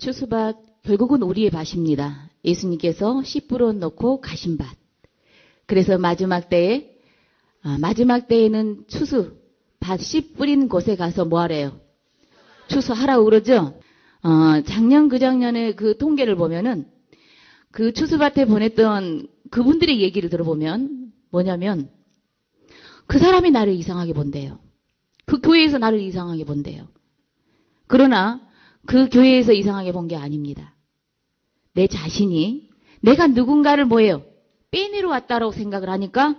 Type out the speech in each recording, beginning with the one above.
추수밭, 결국은 우리의 밭입니다. 예수님께서 씨 뿌려 놓고 가신 밭. 그래서 마지막 때에는 추수, 밭 씨 뿌린 곳에 가서 뭐 하래요? 추수하라고 그러죠? 작년 그 작년에 그 통계를 보면은 그 추수밭에 보냈던 그분들의 얘기를 들어보면 뭐냐면 그 사람이 나를 이상하게 본대요. 그 교회에서 나를 이상하게 본대요. 그러나 그 교회에서 이상하게 본 게 아닙니다. 내 자신이 내가 누군가를 뭐예요? 빼내러 왔다라고 생각을 하니까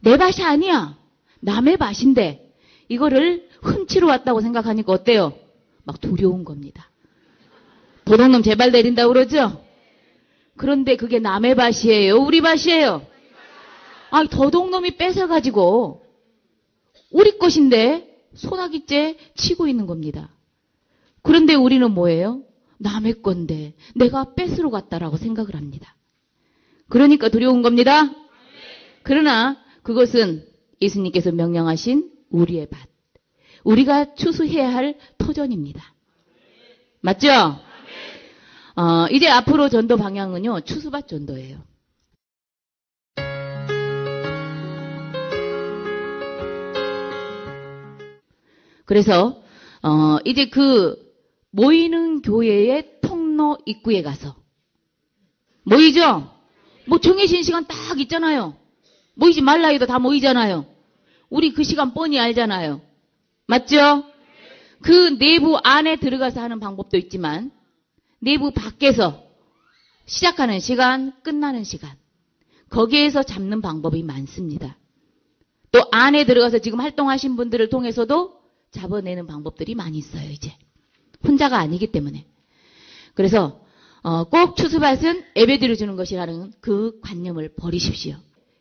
내 밭이 아니야. 남의 밭인데 이거를 훔치러 왔다고 생각하니까 어때요? 막 두려운 겁니다. 도둑놈 제발 내린다고 그러죠? 그런데 그게 남의 밭이에요? 우리 밭이에요? 도둑놈이 뺏어가지고 우리 것인데 소나기째 치고 있는 겁니다. 그런데 우리는 뭐예요? 남의 건데 내가 뺏으러 갔다라고 생각을 합니다. 그러니까 두려운 겁니다. 그러나 그것은 예수님께서 명령하신 우리의 밭. 우리가 추수해야 할 토전입니다. 맞죠? 이제 앞으로 전도 방향은요. 추수밭 전도예요. 그래서 이제 그 모이는 교회의 통로 입구에 가서 모이죠? 뭐 정해진 시간 딱 있잖아요. 모이지 말라 해도 다 모이잖아요. 우리 그 시간 뻔히 알잖아요. 맞죠? 그 내부 안에 들어가서 하는 방법도 있지만 내부 밖에서 시작하는 시간, 끝나는 시간 거기에서 잡는 방법이 많습니다. 또 안에 들어가서 지금 활동하신 분들을 통해서도 잡아내는 방법들이 많이 있어요. 이제 혼자가 아니기 때문에. 그래서 꼭 추수밭은 예배드려 주는 것이라는 그 관념을 버리십시오.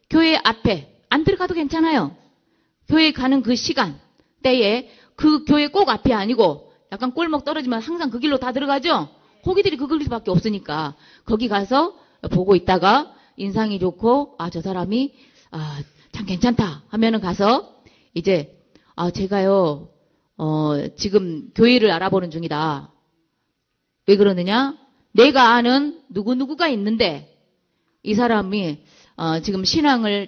교회 앞에 안 들어가도 괜찮아요. 교회 가는 그 시간 때에 그 교회 꼭 앞이 아니고 약간 꼴목 떨어지면 항상 그 길로 다 들어가죠. 호기들이 그 길밖에 없으니까 거기 가서 보고 있다가 인상이 좋고 저 사람이 참 괜찮다 하면은 가서 이제 제가요 지금 교회를 알아보는 중이다. 왜 그러느냐? 내가 아는 누구누구가 있는데 이 사람이 지금 신앙을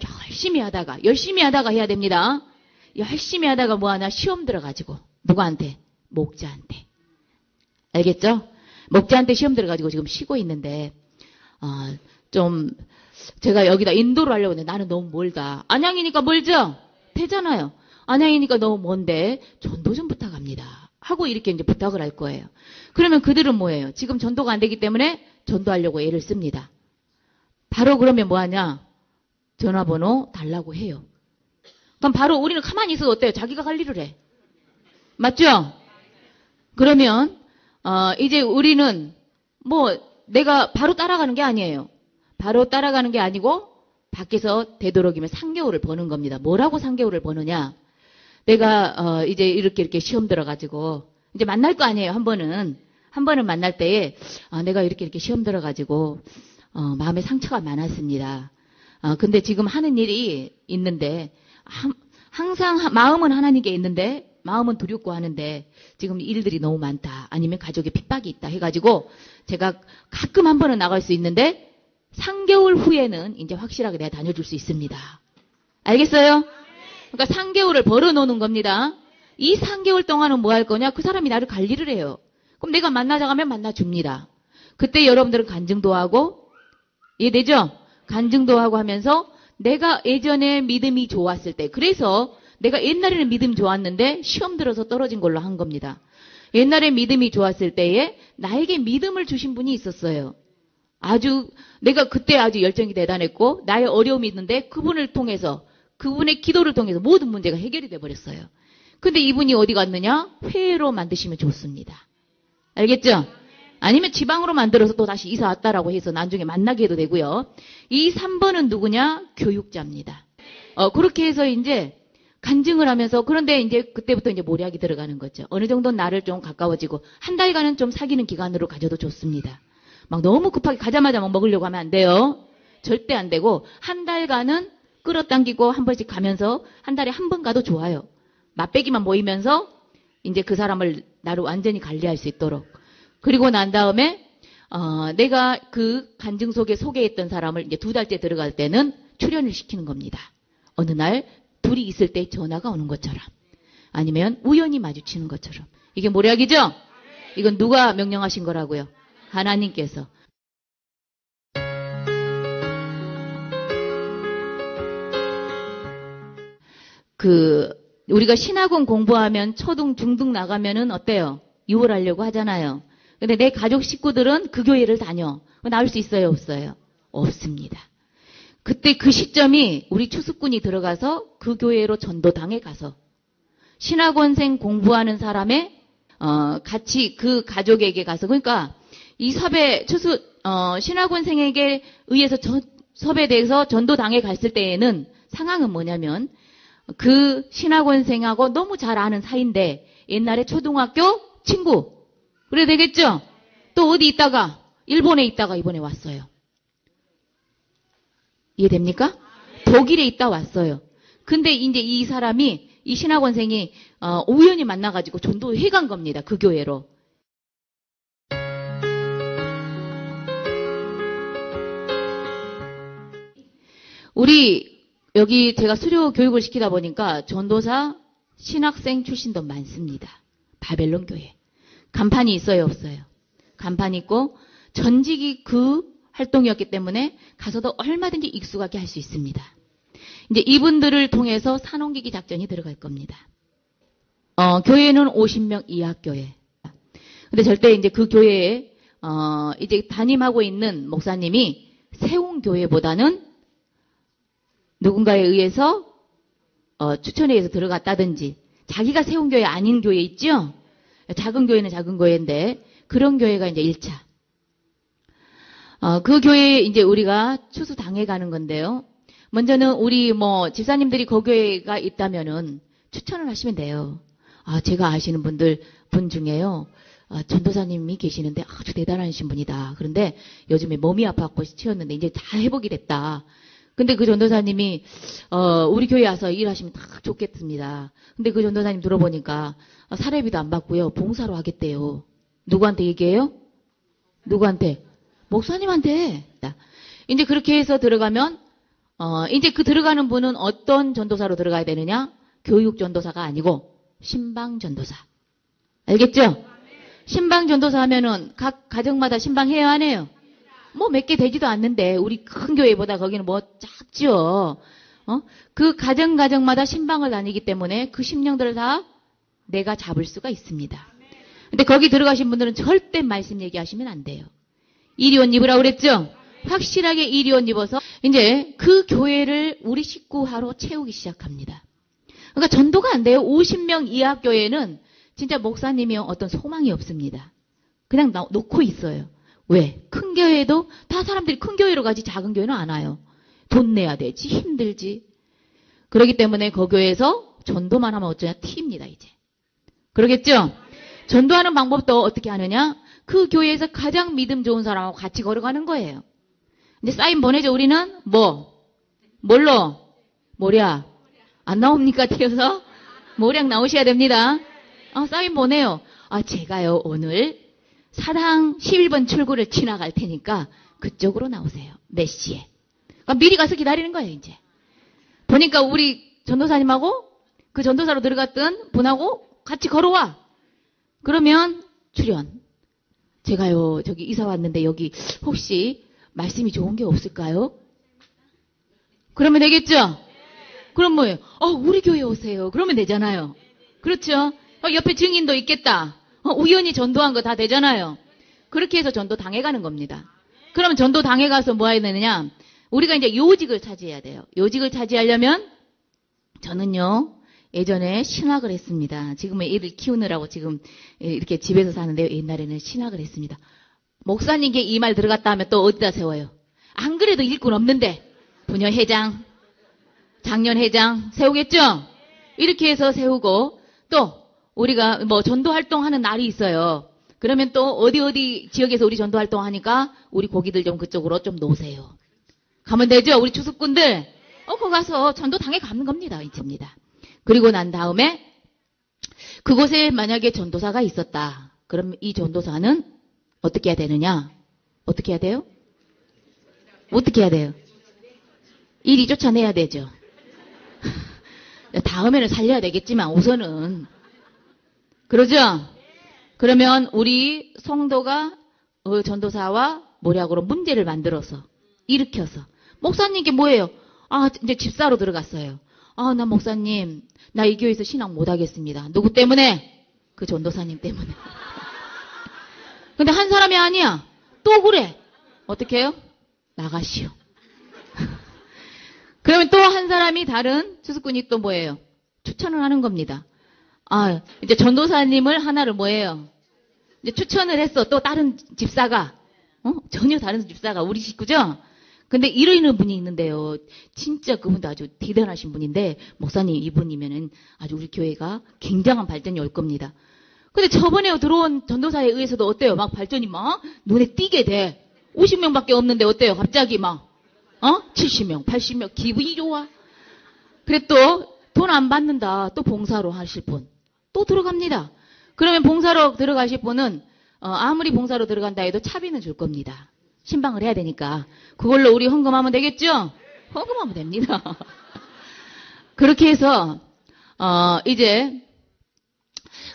열심히 하다가 해야 됩니다. 열심히 하다가 뭐하나 시험 들어가지고 누구한테? 목자한테. 알겠죠? 목자한테 시험 들어가지고 지금 쉬고 있는데 좀 제가 여기다 인도를 하려고 했는데 나는 너무 멀다. 안양이니까 멀죠? 되잖아요. 안양이니까 너무 먼데 전도 좀 부탁합니다. 하고 이렇게 이제 부탁을 할 거예요. 그러면 그들은 뭐예요? 지금 전도가 안 되기 때문에 전도하려고 애를 씁니다. 바로 그러면 뭐하냐? 전화번호 달라고 해요. 그럼 바로 우리는 가만히 있어도 어때요? 자기가 갈 일을 해. 맞죠? 그러면 이제 우리는 뭐 내가 바로 따라가는 게 아니에요. 바로 따라가는 게 아니고 밖에서 되도록이면 3개월을 버는 겁니다. 뭐라고 3개월을 버느냐? 내가 이제 이렇게 시험 들어가지고 이제 만날 거 아니에요. 한 번은 만날 때에 내가 이렇게 시험 들어가지고 마음에 상처가 많았습니다. 근데 지금 하는 일이 있는데 항상 마음은 하나님께 있는데 마음은 두렵고 하는데 지금 일들이 너무 많다. 아니면 가족에 핍박이 있다 해가지고 제가 가끔 한 번은 나갈 수 있는데 3개월 후에는 이제 확실하게 내가 다녀줄 수 있습니다. 알겠어요? 그러니까 3개월을 벌어놓는 겁니다. 이 3개월 동안은 뭐 할 거냐? 그 사람이 나를 관리를 해요. 그럼 내가 만나자고 하면 만나줍니다. 그때 여러분들은 간증도 하고 이해되죠? 간증도 하고 하면서 내가 예전에 믿음이 좋았을 때 그래서 내가 옛날에는 믿음이 좋았는데 시험 들어서 떨어진 걸로 한 겁니다. 옛날에 믿음이 좋았을 때에 나에게 믿음을 주신 분이 있었어요. 내가 그때 아주 열정이 대단했고 나의 어려움이 있는데 그분을 통해서 그분의 기도를 통해서 모든 문제가 해결이 돼버렸어요. 근데 이분이 어디 갔느냐? 회로 만드시면 좋습니다. 알겠죠? 아니면 지방으로 만들어서 또 다시 이사 왔다라고 해서 나중에 만나게 해도 되고요. 이 3번은 누구냐? 교육자입니다. 그렇게 해서 이제 간증을 하면서 그런데 이제 그때부터 이제 모략이 들어가는 거죠. 어느 정도 나를 좀 가까워지고 한 달간은 좀 사귀는 기간으로 가져도 좋습니다. 막 너무 급하게 가자마자 막 먹으려고 하면 안 돼요. 절대 안 되고 한 달간은 끌어당기고 한 번씩 가면서 한 달에 한 번 가도 좋아요. 맛배기만 모이면서 이제 그 사람을 나를 완전히 관리할 수 있도록. 그리고 난 다음에 내가 그 간증 속에 소개했던 사람을 이제 2달째 들어갈 때는 출연을 시키는 겁니다. 어느 날 둘이 있을 때 전화가 오는 것처럼 아니면 우연히 마주치는 것처럼. 이게 모략이죠? 이건 누가 명령하신 거라고요? 하나님께서. 우리가 신학원 공부하면 초등, 중등 나가면은 어때요? 유월하려고 하잖아요. 근데 내 가족 식구들은 그 교회를 다녀. 나올 수 있어요? 없어요? 없습니다. 그때 그 시점이 우리 추수꾼이 들어가서 그 교회로 전도당에 가서 신학원생 공부하는 사람의 같이 그 가족에게 가서 그러니까 이 신학원생에게 의해서 섭외돼서 전도당에 갔을 때에는 상황은 뭐냐면 그 신학원생하고 너무 잘 아는 사이인데 옛날에 초등학교 친구. 그래야 되겠죠? 또 어디 있다가 일본에 있다가 이번에 왔어요. 이해됩니까? 독일에 있다 왔어요. 근데 이제 이 사람이 이 신학원생이 우연히 만나가지고 전도회 간 겁니다. 그 교회로. 우리 여기 제가 수료 교육을 시키다 보니까 전도사 신학생 출신도 많습니다. 바벨론 교회. 간판이 있어요, 없어요? 간판 있고 전직이 그 활동이었기 때문에 가서도 얼마든지 익숙하게 할 수 있습니다. 이제 이분들을 통해서 산옮기기 작전이 들어갈 겁니다. 교회는 50명 이하 교회. 근데 절대 이제 그 교회에 이제 담임하고 있는 목사님이 세운 교회보다는 누군가에 의해서 추천에 의해서 들어갔다든지 자기가 세운 교회 아닌 교회 있죠? 작은 교회는 작은 교회인데 그런 교회가 이제 1차. 그 교회에 이제 우리가 추수당해 가는 건데요. 먼저는 우리 집사님들이 그 교회가 있다면은 추천을 하시면 돼요. 제가 아시는 분 중에요. 전도사님이 계시는데 아주 대단하신 분이다. 그런데 요즘에 몸이 아파갖고 치웠는데 이제 다 회복이 됐다. 근데 그 전도사님이 우리 교회 와서 일하시면 딱 좋겠습니다. 근데 그 전도사님 들어보니까 사례비도 안 받고요. 봉사로 하겠대요. 누구한테 얘기해요? 누구한테? 목사님한테. 이제 그렇게 해서 들어가면 이제 그 들어가는 분은 어떤 전도사로 들어가야 되느냐? 교육 전도사가 아니고 신방 전도사. 알겠죠? 신방 전도사 하면은 각 가정마다 신방해야 하네요. 몇 개 되지도 않는데 우리 큰 교회보다 거기는 작죠. 그 가정마다 신방을 다니기 때문에 그 심령들을 다 내가 잡을 수가 있습니다. 근데 거기 들어가신 분들은 절대 말씀 얘기하시면 안 돼요. 이리 옷 입으라고 그랬죠? 확실하게 이리 옷 입어서 이제 그 교회를 우리 식구화로 채우기 시작합니다. 그러니까 전도가 안 돼요. 50명 이하 교회는 진짜 목사님이 어떤 소망이 없습니다. 그냥 놓고 있어요. 왜? 큰 교회도 다 사람들이 큰 교회로 가지 작은 교회는 안 와요. 돈 내야 되지 힘들지. 그렇기 때문에 그 교회에서 전도만 하면 어쩌냐 튀입니다 이제. 그러겠죠? 전도하는 방법도 어떻게 하느냐? 그 교회에서 가장 믿음 좋은 사람하고 같이 걸어가는 거예요. 이제 사인 보내죠. 우리는 뭘로? 모략. 안 나옵니까? 튀어서? 모략 나오셔야 됩니다. 사인 보내요. 제가요 오늘 사당 11번 출구를 지나갈 테니까 그쪽으로 나오세요. 몇 시에. 그러니까 미리 가서 기다리는 거예요 이제. 보니까 우리 전도사님하고 그 전도사로 들어갔던 분하고 같이 걸어와. 그러면 출연. 제가요 저기 이사 왔는데 여기 혹시 말씀이 좋은 게 없을까요? 그러면 되겠죠? 그럼 뭐예요? 우리 교회 오세요. 그러면 되잖아요. 그렇죠? 옆에 증인도 있겠다. 우연히 전도한 거 다 되잖아요. 그렇게 해서 전도 당해가는 겁니다. 그러면 전도 당해가서 뭐 해야 되느냐? 우리가 이제 요직을 차지해야 돼요. 요직을 차지하려면 저는요 예전에 신학을 했습니다. 지금은 애들 키우느라고 지금 이렇게 집에서 사는데요. 옛날에는 신학을 했습니다. 목사님께 이 말 들어갔다 하면 또 어디다 세워요? 안 그래도 일꾼 없는데 부녀회장, 장년회장 세우겠죠? 이렇게 해서 세우고 또 우리가 전도 활동하는 날이 있어요. 그러면 또 어디 지역에서 우리 전도 활동하니까 우리 고기들 좀 그쪽으로 좀 놓으세요. 가면 되죠? 우리 추수꾼들. 거기 가서 전도 당해 가는 겁니다. 이제입니다. 그리고 난 다음에 그곳에 만약에 전도사가 있었다. 그럼 이 전도사는 어떻게 해야 되느냐? 어떻게 해야 돼요? 어떻게 해야 돼요? 이리 쫓아내야 되죠. 다음에는 살려야 되겠지만 우선은. 그러죠? 그러면 우리 성도가 전도사와 모략으로 문제를 만들어서 일으켜서 목사님께 뭐예요? 아, 이제 집사로 들어갔어요. 아, 나 목사님, 나 이 교회에서 신앙 못 하겠습니다. 누구 때문에? 그 전도사님 때문에. 근데 한 사람이 아니야. 또 그래. 어떻게 해요? 나가시오. 그러면 또 한 사람이 다른 주수꾼이 또 뭐예요? 추천을 하는 겁니다. 아, 이제 전도사님을 하나를 뭐예요? 이제 추천을 했어. 또 다른 집사가. 전혀 다른 집사가 우리 식구죠? 근데 이러는 분이 있는데요. 진짜 그분도 아주 대단하신 분인데, 목사님 이분이면은 아주 우리 교회가 굉장한 발전이 올 겁니다. 근데 저번에 들어온 전도사에 의해서도 어때요? 막 발전이 막 눈에 띄게 돼. 50명밖에 없는데 어때요? 갑자기 막, 70명, 80명, 기분이 좋아. 그래 또 돈 안 받는다. 또 봉사로 하실 분. 또 들어갑니다. 그러면 봉사로 들어가실 분은, 아무리 봉사로 들어간다 해도 차비는 줄 겁니다. 신방을 해야 되니까. 그걸로 우리 헌금하면 되겠죠? 헌금하면 됩니다. 그렇게 해서, 이제,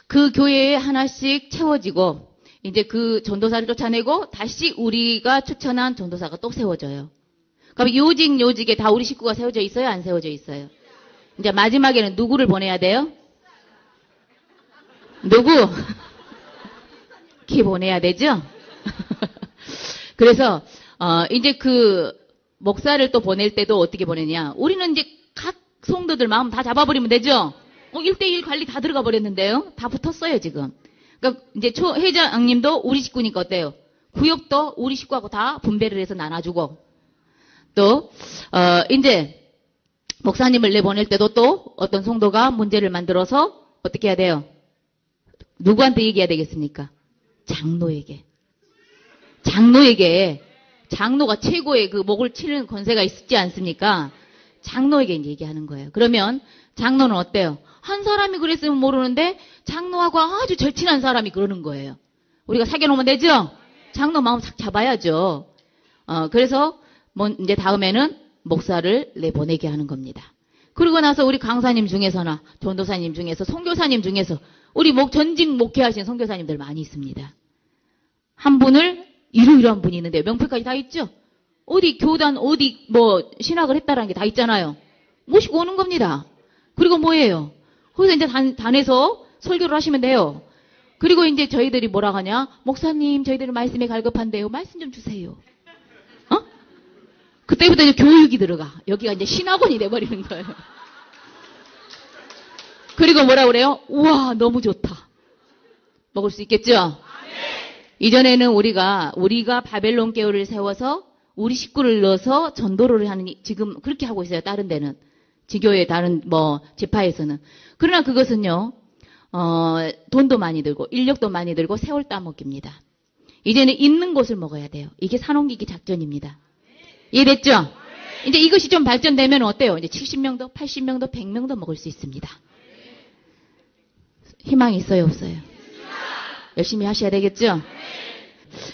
그 교회에 하나씩 채워지고, 이제 그 전도사를 쫓아내고, 다시 우리가 추천한 전도사가 또 세워져요. 그럼 요직에 다 우리 식구가 세워져 있어요? 안 세워져 있어요? 이제 마지막에는 누구를 보내야 돼요? 누구? 기 보내야 되죠? 그래서, 이제 그, 목사를 또 보낼 때도 어떻게 보내냐. 우리는 이제 각 성도들 마음 다 잡아버리면 되죠? 1대1 관리 다 들어가 버렸는데요? 다 붙었어요, 지금. 그러니까 이제 회장님도 우리 식구니까 어때요? 구역도 우리 식구하고 다 분배를 해서 나눠주고, 또, 이제, 목사님을 내보낼 때도 또 어떤 성도가 문제를 만들어서 어떻게 해야 돼요? 누구한테 얘기해야 되겠습니까? 장로에게. 장로가 최고의 그 목을 치는 권세가 있지 않습니까? 장로에게 얘기하는 거예요. 그러면 장로는 어때요? 한 사람이 그랬으면 모르는데 장로하고 아주 절친한 사람이 그러는 거예요. 우리가 사귀어놓으면 되죠? 장로 마음 싹 잡아야죠. 그래서 이제 다음에는 목사를 내보내게 하는 겁니다. 그러고 나서 우리 강사님 중에서나 전도사님 중에서 선교사님 중에서 우리 전직 목회하신 선교사님들 많이 있습니다. 한 분을 이러이러한 분이 있는데 명패까지 다 있죠? 어디 교단 어디 신학을 했다라는 게 다 있잖아요. 모시고 오는 겁니다. 그리고 뭐예요? 거기서 이제 단에서 설교를 하시면 돼요. 그리고 이제 저희들이 뭐라 하냐? 목사님 저희들은 말씀에 갈급한데요. 말씀 좀 주세요. 그때부터 이제 교육이 들어가. 여기가 이제 신학원이 돼버리는 거예요. 그리고 뭐라 그래요? 우와 너무 좋다. 먹을 수 있겠죠? 이전에는 우리가 바벨론 계율을 세워서 우리 식구를 넣어서 전도를 하는, 지금 그렇게 하고 있어요. 다른 데는. 지교의 다른 지파에서는. 그러나 그것은요, 돈도 많이 들고, 인력도 많이 들고, 세월 따먹기입니다. 이제는 있는 곳을 먹어야 돼요. 이게 산옮기기 작전입니다. 이해됐죠? 이제 이것이 좀 발전되면 어때요? 이제 70명도, 80명도, 100명도 먹을 수 있습니다. 희망이 있어요, 없어요? 열심히 하셔야 되겠죠?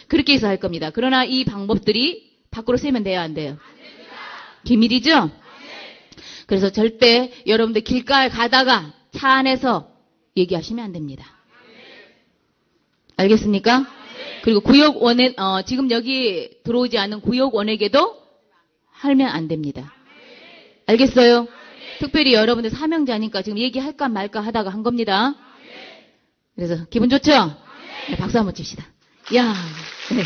그렇게 해서 할 겁니다. 그러나 이 방법들이 밖으로 세면 돼요, 안 돼요? 기밀이죠? 그래서 절대 여러분들 길가에 가다가 차 안에서 얘기하시면 안 됩니다. 알겠습니까? 그리고 구역원에, 지금 여기 들어오지 않은 구역원에게도 하면 안 됩니다. 알겠어요? 특별히 여러분들 사명자니까 지금 얘기할까 말까 하다가 한 겁니다. 그래서 기분 좋죠? 네, 박수 한번 칩시다. 야, 네.